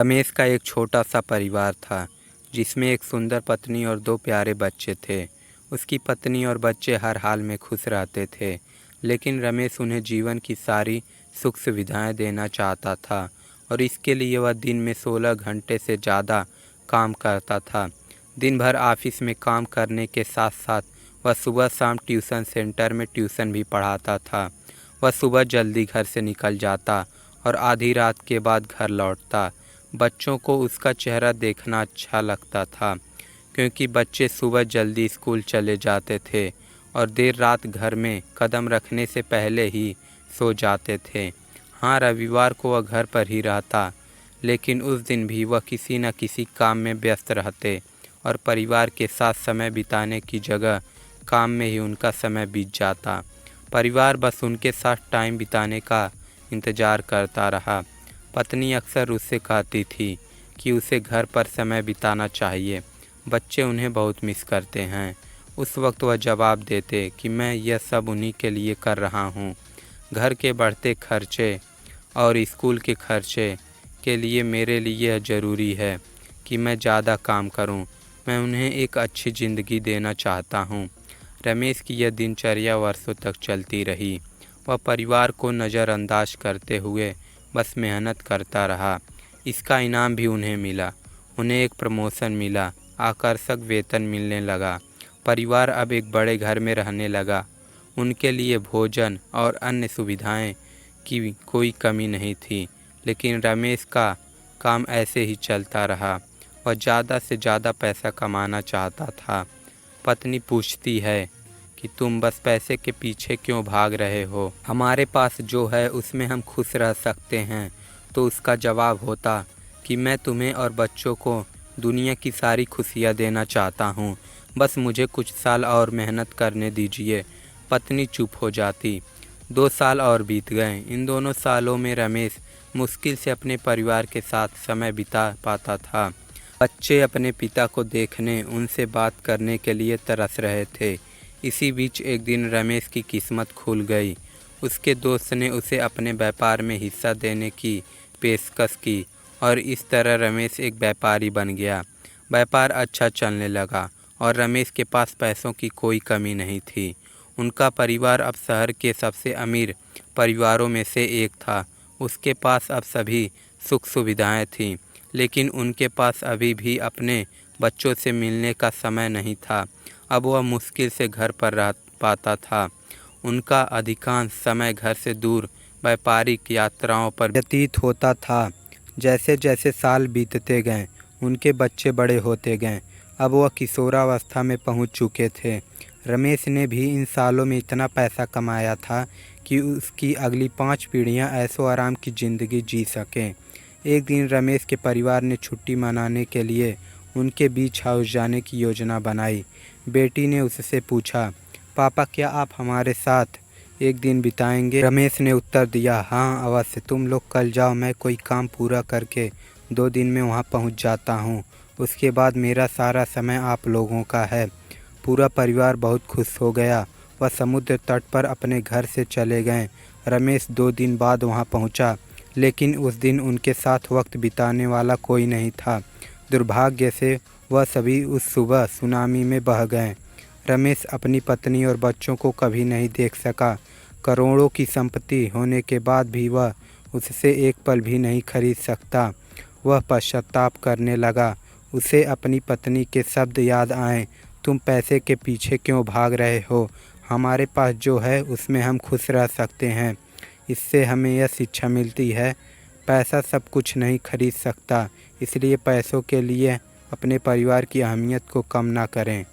रमेश का एक छोटा सा परिवार था जिसमें एक सुंदर पत्नी और दो प्यारे बच्चे थे। उसकी पत्नी और बच्चे हर हाल में खुश रहते थे, लेकिन रमेश उन्हें जीवन की सारी सुख सुविधाएं देना चाहता था और इसके लिए वह दिन में 16 घंटे से ज़्यादा काम करता था। दिन भर ऑफिस में काम करने के साथ साथ वह सुबह शाम ट्यूशन सेंटर में ट्यूशन भी पढ़ाता था। वह सुबह जल्दी घर से निकल जाता और आधी रात के बाद घर लौटता। बच्चों को उसका चेहरा देखना अच्छा लगता था, क्योंकि बच्चे सुबह जल्दी स्कूल चले जाते थे और देर रात घर में कदम रखने से पहले ही सो जाते थे। हाँ, रविवार को वह घर पर ही रहता, लेकिन उस दिन भी वह किसी न किसी काम में व्यस्त रहते और परिवार के साथ समय बिताने की जगह काम में ही उनका समय बीत जाता। परिवार बस उनके साथ टाइम बिताने का इंतज़ार करता रहा। पत्नी अक्सर उससे कहती थी कि उसे घर पर समय बिताना चाहिए, बच्चे उन्हें बहुत मिस करते हैं। उस वक्त वह जवाब देते कि मैं यह सब उन्हीं के लिए कर रहा हूँ। घर के बढ़ते खर्चे और स्कूल के खर्चे के लिए मेरे लिए यह ज़रूरी है कि मैं ज़्यादा काम करूँ। मैं उन्हें एक अच्छी ज़िंदगी देना चाहता हूँ। रमेश की यह दिनचर्या वर्षों तक चलती रही। वह परिवार को नज़रअंदाज करते हुए बस मेहनत करता रहा। इसका इनाम भी उन्हें मिला। उन्हें एक प्रमोशन मिला, आकर्षक वेतन मिलने लगा। परिवार अब एक बड़े घर में रहने लगा। उनके लिए भोजन और अन्य सुविधाएं की कोई कमी नहीं थी, लेकिन रमेश का काम ऐसे ही चलता रहा। वह ज़्यादा से ज़्यादा पैसा कमाना चाहता था। पत्नी पूछती है कि तुम बस पैसे के पीछे क्यों भाग रहे हो? हमारे पास जो है उसमें हम खुश रह सकते हैं। तो उसका जवाब होता कि मैं तुम्हें और बच्चों को दुनिया की सारी खुशियाँ देना चाहता हूँ, बस मुझे कुछ साल और मेहनत करने दीजिए। पत्नी चुप हो जाती। 2 साल और बीत गए। इन दोनों सालों में रमेश मुश्किल से अपने परिवार के साथ समय बिता पाता था। बच्चे अपने पिता को देखने, उनसे बात करने के लिए तरस रहे थे। इसी बीच एक दिन रमेश की किस्मत खुल गई। उसके दोस्त ने उसे अपने व्यापार में हिस्सा देने की पेशकश की और इस तरह रमेश एक व्यापारी बन गया। व्यापार अच्छा चलने लगा और रमेश के पास पैसों की कोई कमी नहीं थी। उनका परिवार अब शहर के सबसे अमीर परिवारों में से एक था। उसके पास अब सभी सुख सुविधाएं थीं, लेकिन उनके पास अभी भी अपने बच्चों से मिलने का समय नहीं था। अब वह मुश्किल से घर पर रह पाता था। उनका अधिकांश समय घर से दूर व्यापारिक यात्राओं पर व्यतीत होता था। जैसे जैसे साल बीतते गए, उनके बच्चे बड़े होते गए। अब वह किशोरावस्था में पहुंच चुके थे। रमेश ने भी इन सालों में इतना पैसा कमाया था कि उसकी अगली 5 पीढ़ियां ऐशो आराम की ज़िंदगी जी सकें। एक दिन रमेश के परिवार ने छुट्टी मनाने के लिए उनके बीच हाउस जाने की योजना बनाई। बेटी ने उससे पूछा, पापा क्या आप हमारे साथ एक दिन बिताएंगे? रमेश ने उत्तर दिया, हाँ अवश्य, तुम लोग कल जाओ, मैं कोई काम पूरा करके 2 दिन में वहाँ पहुँच जाता हूँ। उसके बाद मेरा सारा समय आप लोगों का है। पूरा परिवार बहुत खुश हो गया। वह समुद्र तट पर अपने घर से चले गए। रमेश 2 दिन बाद वहाँ पहुँचा, लेकिन उस दिन उनके साथ वक्त बिताने वाला कोई नहीं था। दुर्भाग्य से वह सभी उस सुबह सुनामी में बह गए। रमेश अपनी पत्नी और बच्चों को कभी नहीं देख सका। करोड़ों की संपत्ति होने के बाद भी वह उससे एक पल भी नहीं खरीद सकता। वह पश्चाताप करने लगा। उसे अपनी पत्नी के शब्द याद आए, तुम पैसे के पीछे क्यों भाग रहे हो? हमारे पास जो है उसमें हम खुश रह सकते हैं। इससे हमें यह शिक्षा मिलती है, पैसा सब कुछ नहीं खरीद सकता, इसलिए पैसों के लिए अपने परिवार की अहमियत को कम ना करें।